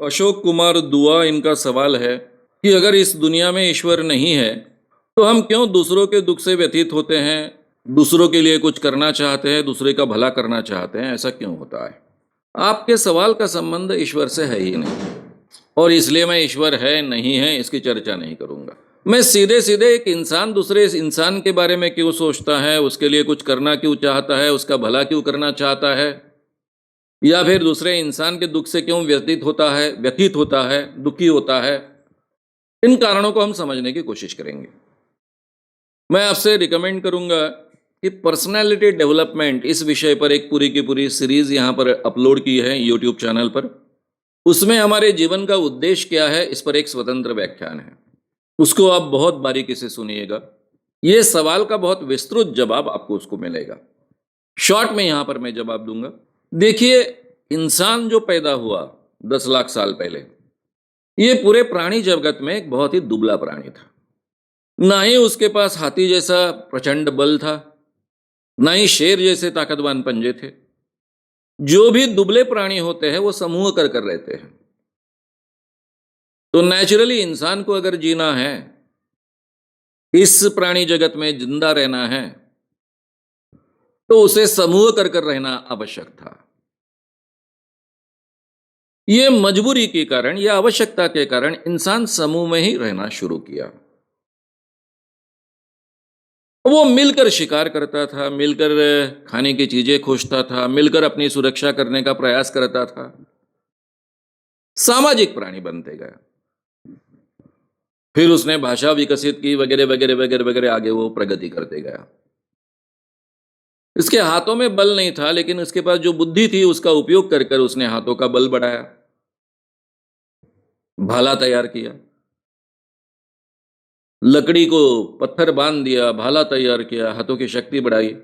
अशोक कुमार दुआ इनका सवाल है कि अगर इस दुनिया में ईश्वर नहीं है तो हम क्यों दूसरों के दुख से व्यथित होते हैं, दूसरों के लिए कुछ करना चाहते हैं, दूसरे का भला करना चाहते हैं, ऐसा क्यों होता है? आपके सवाल का संबंध ईश्वर से है ही नहीं और इसलिए मैं ईश्वर है नहीं है इसकी चर्चा नहीं करूंगा। मैं सीधे सीधे एक इंसान दूसरे इस इंसान के बारे में क्यों सोचता है, उसके लिए कुछ करना क्यों चाहता है, उसका भला क्यों करना चाहता है, या फिर दूसरे इंसान के दुख से क्यों व्यतीत होता है, दुखी होता है, इन कारणों को हम समझने की कोशिश करेंगे। मैं आपसे रिकमेंड करूंगा कि पर्सनालिटी डेवलपमेंट इस विषय पर एक पूरी की पूरी सीरीज यहां पर अपलोड की है यूट्यूब चैनल पर। उसमें हमारे जीवन का उद्देश्य क्या है इस पर एक स्वतंत्र व्याख्यान है, उसको आप बहुत बारीकी से सुनिएगा। ये सवाल का बहुत विस्तृत जवाब आपको उसको मिलेगा। शॉर्ट में यहां पर मैं जवाब दूंगा। देखिए, इंसान जो पैदा हुआ 10 लाख साल पहले, ये पूरे प्राणी जगत में एक बहुत ही दुबला प्राणी था। ना ही उसके पास हाथी जैसा प्रचंड बल था, ना ही शेर जैसे ताकतवान पंजे थे। जो भी दुबले प्राणी होते हैं वो समूह कर कर रहते हैं। तो नेचुरली इंसान को अगर जीना है, इस प्राणी जगत में जिंदा रहना है, तो उसे समूह कर कर रहना आवश्यक था। ये मजबूरी के कारण या आवश्यकता के कारण इंसान समूह में ही रहना शुरू किया। वो मिलकर शिकार करता था, मिलकर खाने की चीजें खोजता था, मिलकर अपनी सुरक्षा करने का प्रयास करता था। सामाजिक प्राणी बनते गया। फिर उसने भाषा विकसित की, वगैरह वगैरह वगैरह वगैरह, आगे वो प्रगति करते गया। इसके हाथों में बल नहीं था, लेकिन उसके पास जो बुद्धि थी उसका उपयोग कर कर उसने हाथों का बल बढ़ाया, भाला तैयार किया, लकड़ी को पत्थर बांध दिया, भाला तैयार किया, हाथों की शक्ति बढ़ाई।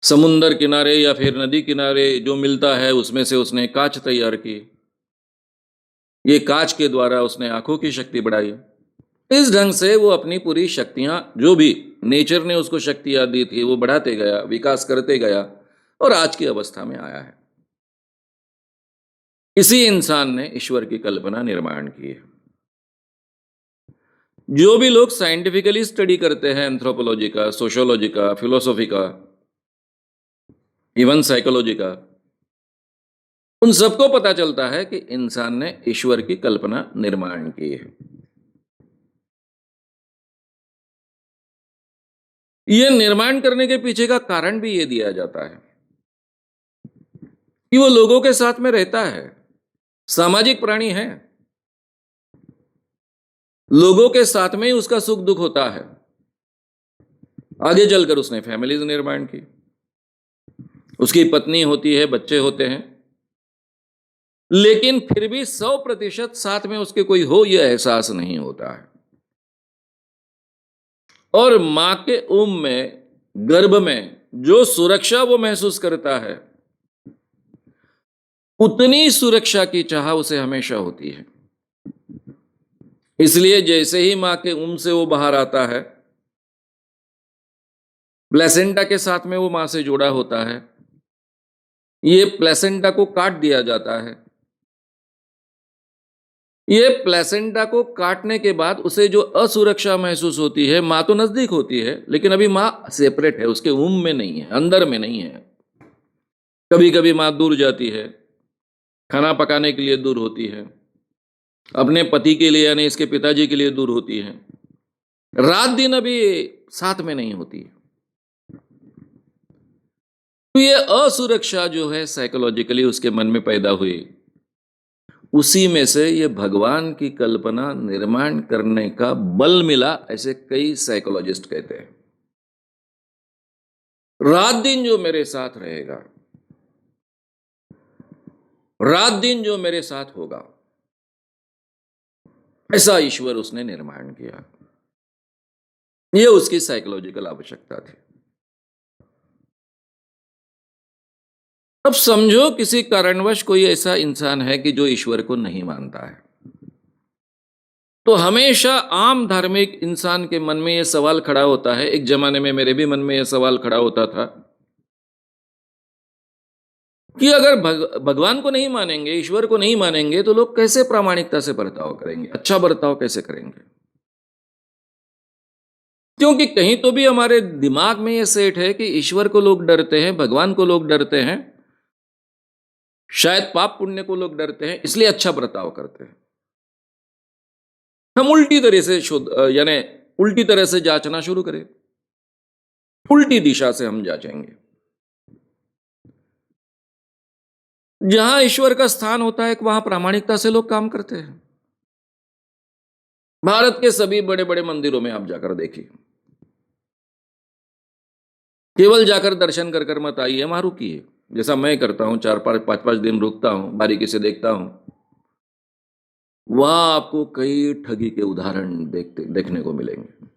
समुंदर किनारे या फिर नदी किनारे जो मिलता है उसमें से उसने कांच तैयार की। ये कांच के द्वारा उसने आंखों की शक्ति बढ़ाई। इस ढंग से वो अपनी पूरी शक्तियां, जो भी नेचर ने उसको शक्तियां दी थी, वो बढ़ाते गया, विकास करते गया और आज की अवस्था में आया है। इसी इंसान ने ईश्वर की कल्पना निर्माण की है। जो भी लोग साइंटिफिकली स्टडी करते हैं, एंथ्रोपोलॉजी का, सोशियोलॉजी का, फिलोसॉफी का, इवन साइकोलॉजी का, उन सबको पता चलता है कि इंसान ने ईश्वर की कल्पना निर्माण की है। यह निर्माण करने के पीछे का कारण भी यह दिया जाता है कि वो लोगों के साथ में रहता है, सामाजिक प्राणी है, लोगों के साथ में ही उसका सुख दुख होता है। आगे चलकर उसने फैमिलीज निर्माण की, उसकी पत्नी होती है, बच्चे होते हैं, लेकिन फिर भी 100% साथ में उसके कोई हो यह एहसास नहीं होता है। और मां के उम्र में, गर्भ में जो सुरक्षा वो महसूस करता है, उतनी सुरक्षा की चाह उसे हमेशा होती है। इसलिए जैसे ही मां के उम्र से वो बाहर आता है, प्लेसेंटा के साथ में वो मां से जुड़ा होता है। ये प्लेसेंटा को काट दिया जाता है। ये प्लेसेंटा को काटने के बाद उसे जो असुरक्षा महसूस होती है, मां तो नजदीक होती है लेकिन अभी मां सेपरेट है, उसके उम्र में नहीं है, अंदर में नहीं है। कभी कभी मां दूर जाती है, खाना पकाने के लिए दूर होती है, अपने पति के लिए यानी इसके पिताजी के लिए दूर होती है, रात दिन अभी साथ में नहीं होती है। तो ये असुरक्षा जो है साइकोलॉजिकली उसके मन में पैदा हुई, उसी में से ये भगवान की कल्पना निर्माण करने का बल मिला, ऐसे कई साइकोलॉजिस्ट कहते हैं। रात दिन जो मेरे साथ रहेगा, रात दिन जो मेरे साथ होगा, ऐसा ईश्वर उसने निर्माण किया। यह उसकी साइकोलॉजिकल आवश्यकता थी। अब समझो किसी कारणवश कोई ऐसा इंसान है कि जो ईश्वर को नहीं मानता है, तो हमेशा आम धार्मिक इंसान के मन में यह सवाल खड़ा होता है, एक जमाने में मेरे भी मन में यह सवाल खड़ा होता था कि अगर भगवान को नहीं मानेंगे, ईश्वर को नहीं मानेंगे, तो लोग कैसे प्रामाणिकता से बर्ताव करेंगे, अच्छा बर्ताव कैसे करेंगे? क्योंकि कहीं तो भी हमारे दिमाग में ये सेट है कि ईश्वर को लोग डरते हैं, भगवान को लोग डरते हैं, शायद पाप पुण्य को लोग डरते हैं, इसलिए अच्छा बर्ताव करते हैं। हम उल्टी तरह से यानी उल्टी तरह से जांचना शुरू करें, उल्टी दिशा से हम जांचेंगे। जहां ईश्वर का स्थान होता है वहां प्रामाणिकता से लोग काम करते हैं। भारत के सभी बड़े बड़े मंदिरों में आप जाकर देखिए, केवल जाकर दर्शन कर कर मत आइए, वहां रुकिए, जैसा मैं करता हूं, 4-5 दिन रुकता हूं, बारीकी से देखता हूं। वहां आपको कई ठगी के उदाहरण देखने को मिलेंगे।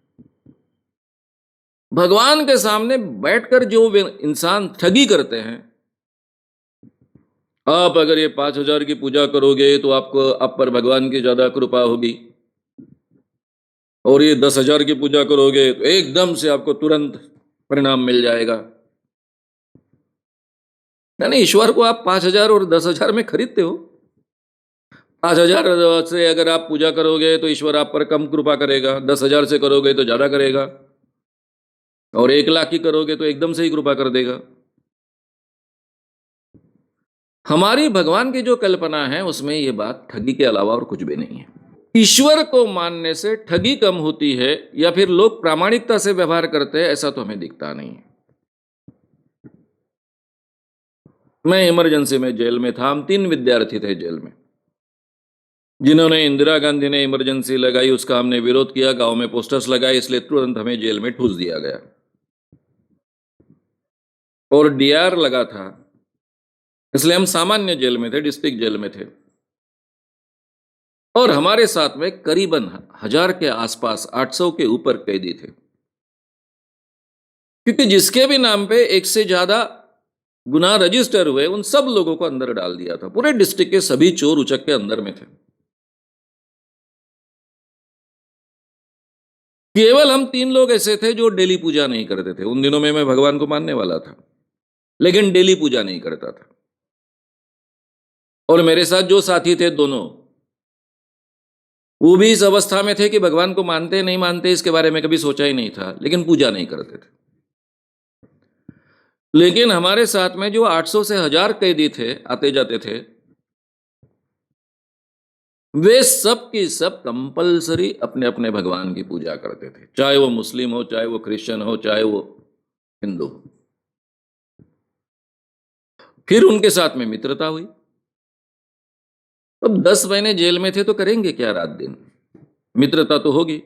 भगवान के सामने बैठकर जो इंसान ठगी करते हैं, आप अगर ये 5,000 की पूजा करोगे तो आपको आप पर भगवान की ज्यादा कृपा होगी, और ये 10,000 की पूजा करोगे तो एकदम से आपको तुरंत परिणाम मिल जाएगा। यानी ईश्वर को आप 5,000 और 10,000 में खरीदते हो। 5,000 से अगर आप पूजा करोगे तो ईश्वर आप पर कम कृपा करेगा, 10,000 से करोगे तो ज्यादा करेगा, और 1,00,000 की करोगे तो एकदम से ही कृपा कर देगा। हमारी भगवान की जो कल्पना है उसमें ये बात ठगी के अलावा और कुछ भी नहीं है। ईश्वर को मानने से ठगी कम होती है या फिर लोग प्रामाणिकता से व्यवहार करते हैं, ऐसा तो हमें दिखता नहीं है। मैं इमरजेंसी में जेल में था, हम 3 विद्यार्थी थे जेल में, जिन्होंने इंदिरा गांधी ने इमरजेंसी लगाई उसका हमने विरोध किया, गांव में पोस्टर्स लगाए, इसलिए तुरंत हमें जेल में ठूस दिया गया। और डीआर लगा था, इसलिए हम सामान्य जेल में थे, डिस्ट्रिक्ट जेल में थे। और हमारे साथ में करीबन 1,000 के आसपास, 800 के ऊपर कैदी थे, क्योंकि जिसके भी नाम पे एक से ज्यादा गुनाह रजिस्टर हुए, उन सब लोगों को अंदर डाल दिया था। पूरे डिस्ट्रिक्ट के सभी चोर उचक के अंदर में थे। केवल हम 3 लोग ऐसे थे जो डेली पूजा नहीं करते थे। उन दिनों में मैं भगवान को मानने वाला था, लेकिन डेली पूजा नहीं करता था। और मेरे साथ जो साथी थे दोनों, वो भी इस अवस्था में थे कि भगवान को मानते नहीं मानते इसके बारे में कभी सोचा ही नहीं था, लेकिन पूजा नहीं करते थे। लेकिन हमारे साथ में जो 800 से 1,000 कैदी थे, आते जाते थे, वे सब की सब कंपलसरी अपने अपने भगवान की पूजा करते थे, चाहे वो मुस्लिम हो, चाहे वो क्रिश्चियन हो, चाहे वो हिंदू हो। फिर उनके साथ में मित्रता हुई। अब 10 महीने जेल में थे तो करेंगे क्या रात दिन, मित्रता तो होगी।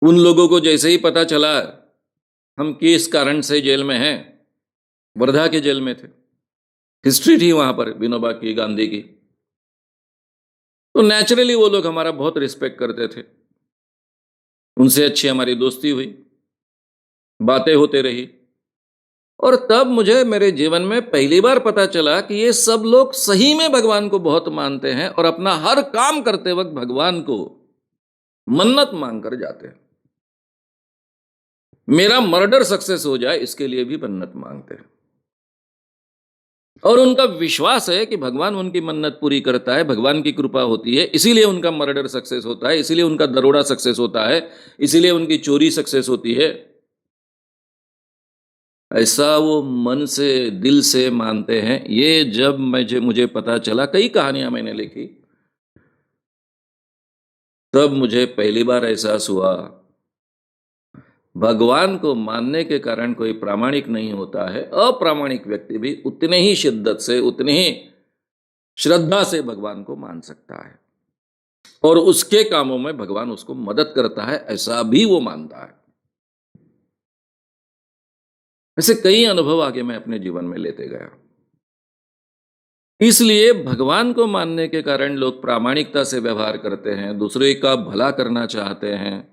उन लोगों को जैसे ही पता चला हम किस कारण से जेल में हैं, वर्धा के जेल में थे, हिस्ट्री थी वहां पर विनोबा की, गांधी की, तो नेचुरली वो लोग हमारा बहुत रिस्पेक्ट करते थे। उनसे अच्छी हमारी दोस्ती हुई, बातें होते रही। और तब मुझे मेरे जीवन में पहली बार पता चला कि ये सब लोग सही में भगवान को बहुत मानते हैं और अपना हर काम करते वक्त भगवान को मन्नत मांग कर जाते हैं। मेरा मर्डर सक्सेस हो जाए इसके लिए भी मन्नत मांगते हैं, और उनका विश्वास है कि भगवान उनकी मन्नत पूरी करता है, भगवान की कृपा होती है, इसीलिए उनका मर्डर सक्सेस होता है, इसीलिए उनका दरोड़ा सक्सेस होता है, इसीलिए उनकी चोरी सक्सेस होती है। ऐसा वो मन से, दिल से मानते हैं। ये जब मुझे पता चला, कई कहानियां मैंने लिखी, तब मुझे पहली बार एहसास हुआ भगवान को मानने के कारण कोई प्रामाणिक नहीं होता है। अप्रामाणिक व्यक्ति भी उतने ही शिद्दत से, उतनी ही श्रद्धा से भगवान को मान सकता है, और उसके कामों में भगवान उसको मदद करता है, ऐसा भी वो मानता है। ऐसे कई अनुभव आगे मैं अपने जीवन में लेते गया। इसलिए भगवान को मानने के कारण लोग प्रामाणिकता से व्यवहार करते हैं, दूसरे का भला करना चाहते हैं,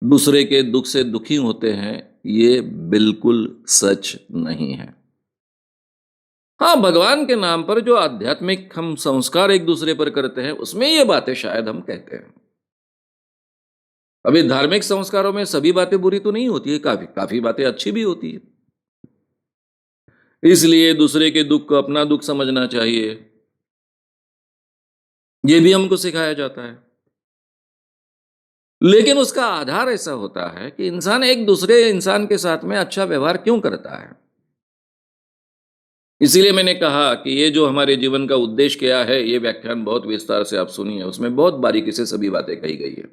दूसरे के दुख से दुखी होते हैं, ये बिल्कुल सच नहीं है। हाँ, भगवान के नाम पर जो आध्यात्मिक हम संस्कार एक दूसरे पर करते हैं, उसमें ये बातें शायद हम कहते हैं। अभी धार्मिक संस्कारों में सभी बातें बुरी तो नहीं होती है, काफी काफी बातें अच्छी भी होती है। इसलिए दूसरे के दुख को अपना दुख समझना चाहिए, ये भी हमको सिखाया जाता है। लेकिन उसका आधार ऐसा होता है कि इंसान एक दूसरे इंसान के साथ में अच्छा व्यवहार क्यों करता है। इसीलिए मैंने कहा कि ये जो हमारे जीवन का उद्देश्य क्या है, ये व्याख्यान बहुत विस्तार से आप सुनिए, उसमें बहुत बारीकी से सभी बातें कही गई है।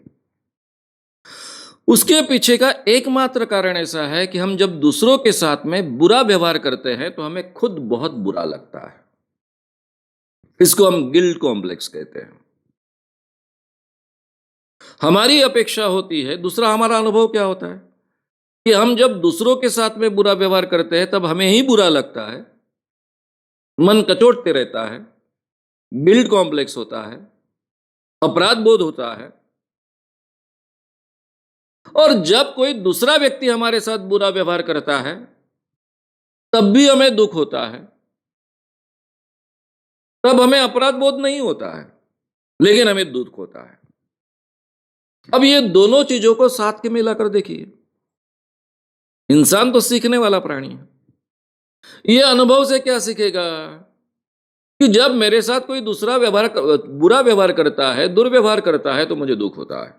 उसके पीछे का एकमात्र कारण ऐसा है कि हम जब दूसरों के साथ में बुरा व्यवहार करते हैं तो हमें खुद बहुत बुरा लगता है। इसको हम गिल्ट कॉम्प्लेक्स कहते हैं। हमारी अपेक्षा होती है, दूसरा हमारा अनुभव क्या होता है कि हम जब दूसरों के साथ में बुरा व्यवहार करते हैं तब हमें ही बुरा लगता है, मन कचोटते रहता है, गिल्ट कॉम्प्लेक्स होता है, अपराध बोध होता है। और जब कोई दूसरा व्यक्ति हमारे साथ बुरा व्यवहार करता है तब भी हमें दुख होता है, तब हमें अपराध बोध नहीं होता है, लेकिन हमें दुख होता है। अब ये दोनों चीजों को साथ के मिलाकर देखिए। इंसान तो सीखने वाला प्राणी है। ये अनुभव से क्या सीखेगा कि जब मेरे साथ कोई दूसरा बुरा व्यवहार करता है, दुर्व्यवहार करता है, तो मुझे दुख होता है।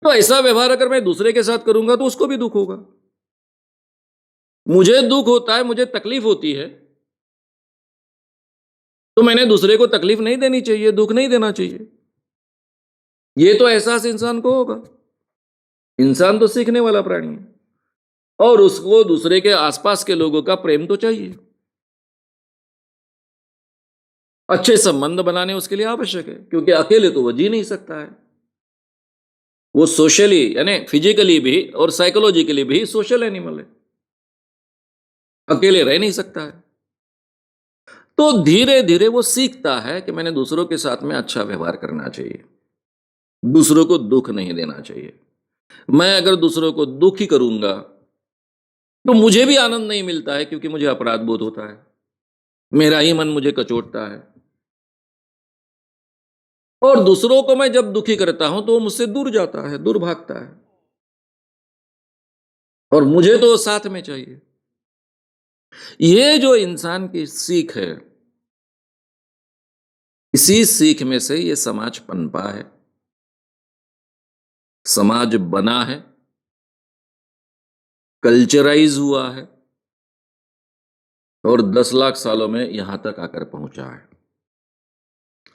तो ऐसा व्यवहार अगर मैं दूसरे के साथ करूंगा तो उसको भी दुख होगा। मुझे दुख होता है, मुझे तकलीफ होती है, तो मैंने दूसरे को तकलीफ नहीं देनी चाहिए, दुख नहीं देना चाहिए। ये तो एहसास इंसान को होगा। इंसान तो सीखने वाला प्राणी है और उसको दूसरे के आसपास के लोगों का प्रेम तो चाहिए। अच्छे संबंध बनाने उसके लिए आवश्यक है, क्योंकि अकेले तो वो जी नहीं सकता है। वो सोशली यानी फिजिकली भी और साइकोलॉजिकली भी सोशल एनिमल है, अकेले रह नहीं सकता है। तो धीरे धीरे वो सीखता है कि मैंने दूसरों के साथ में अच्छा व्यवहार करना चाहिए, दूसरों को दुख नहीं देना चाहिए। मैं अगर दूसरों को दुखी करूंगा तो मुझे भी आनंद नहीं मिलता है, क्योंकि मुझे अपराध बोध होता है, मेरा ही मन मुझे कचोटता है। और दूसरों को मैं जब दुखी करता हूं तो वो मुझसे दूर जाता है, दूर भागता है, और मुझे तो साथ में चाहिए। ये जो इंसान की सीख है, इसी सीख में से ये समाज पनपा है, समाज बना है, कल्चराइज हुआ है और 10 लाख सालों में यहां तक आकर पहुंचा है।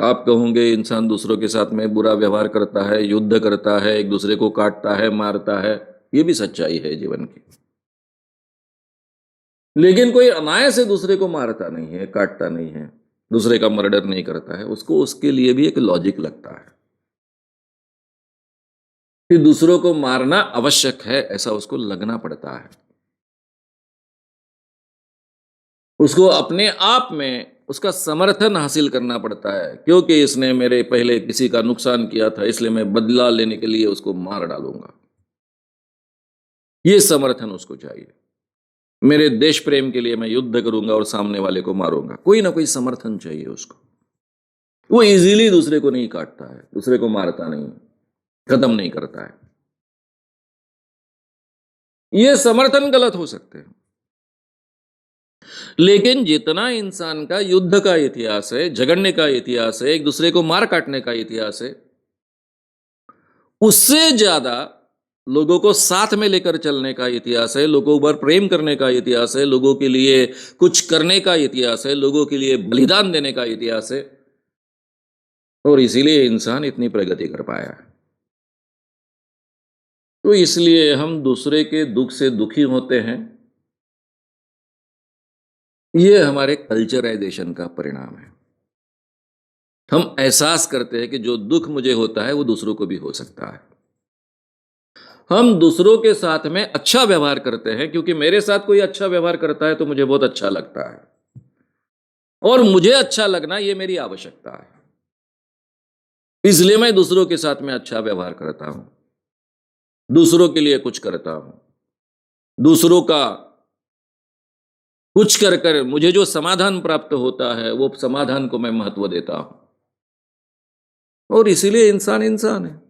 आप कहोगे इंसान दूसरों के साथ में बुरा व्यवहार करता है, युद्ध करता है, एक दूसरे को काटता है, मारता है, ये भी सच्चाई है जीवन की। लेकिन कोई अनायास से दूसरे को मारता नहीं है, काटता नहीं है, दूसरे का मर्डर नहीं करता है। उसको उसके लिए भी एक लॉजिक लगता है कि दूसरों को मारना आवश्यक है, ऐसा उसको लगना पड़ता है। उसको अपने आप में उसका समर्थन हासिल करना पड़ता है, क्योंकि इसने मेरे पहले किसी का नुकसान किया था, इसलिए मैं बदला लेने के लिए उसको मार डालूंगा। ये समर्थन उसको चाहिए। मेरे देश प्रेम के लिए मैं युद्ध करूंगा और सामने वाले को मारूंगा। कोई ना कोई समर्थन चाहिए उसको। वो इजीली दूसरे को नहीं काटता है, दूसरे को मारता नहीं, खत्म नहीं करता है। ये समर्थन गलत हो सकते हैं, लेकिन जितना इंसान का युद्ध का इतिहास है, झगड़ने का इतिहास है, एक दूसरे को मार काटने का इतिहास है, उससे ज्यादा लोगों को साथ में लेकर चलने का इतिहास है, लोगों पर प्रेम करने का इतिहास है, लोगों के लिए कुछ करने का इतिहास है, लोगों के लिए बलिदान देने का इतिहास है। और इसीलिए इंसान इतनी प्रगति कर पाया है। तो इसलिए हम दूसरे के दुख से दुखी होते हैं, ये हमारे कल्चराइजेशन का परिणाम है। हम एहसास करते हैं कि जो दुख मुझे होता है वो दूसरों को भी हो सकता है। हम दूसरों के साथ में अच्छा व्यवहार करते हैं, क्योंकि मेरे साथ कोई अच्छा व्यवहार करता है तो मुझे बहुत अच्छा लगता है, और मुझे अच्छा लगना ये मेरी आवश्यकता है। इसलिए मैं दूसरों के साथ में अच्छा व्यवहार करता हूं, दूसरों के लिए कुछ करता हूं, दूसरों का कुछ कर कर मुझे जो समाधान प्राप्त होता है वो समाधान को मैं महत्व देता हूं। और इसीलिए इंसान इंसान है।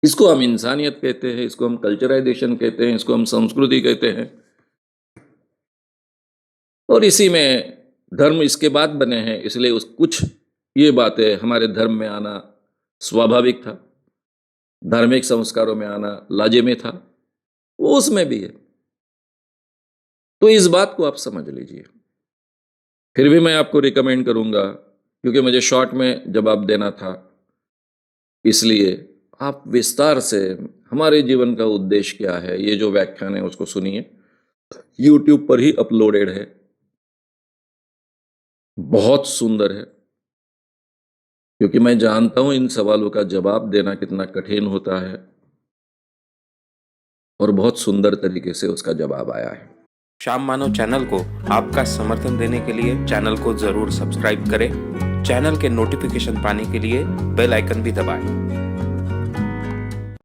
इसको हम इंसानियत कहते हैं, इसको हम कल्चराइजेशन कहते हैं, इसको हम संस्कृति कहते हैं। और इसी में धर्म इसके बाद बने हैं, इसलिए उस कुछ ये बातें हमारे धर्म में आना स्वाभाविक था, धार्मिक संस्कारों में आना लाजिमी था, वो उसमें भी है। तो इस बात को आप समझ लीजिए। फिर भी मैं आपको रिकमेंड करूंगा, क्योंकि मुझे शॉर्ट में जवाब देना था, इसलिए आप विस्तार से हमारे जीवन का उद्देश्य क्या है, ये जो व्याख्यान है उसको सुनिए। YouTube पर ही अपलोडेड है, बहुत सुंदर है, क्योंकि मैं जानता हूं इन सवालों का जवाब देना कितना कठिन होता है, और बहुत सुंदर तरीके से उसका जवाब आया है। श्याम मानव चैनल को आपका समर्थन देने के लिए चैनल को जरूर सब्सक्राइब करें। चैनल के नोटिफिकेशन पाने के लिए बेल आइकन भी दबाएं।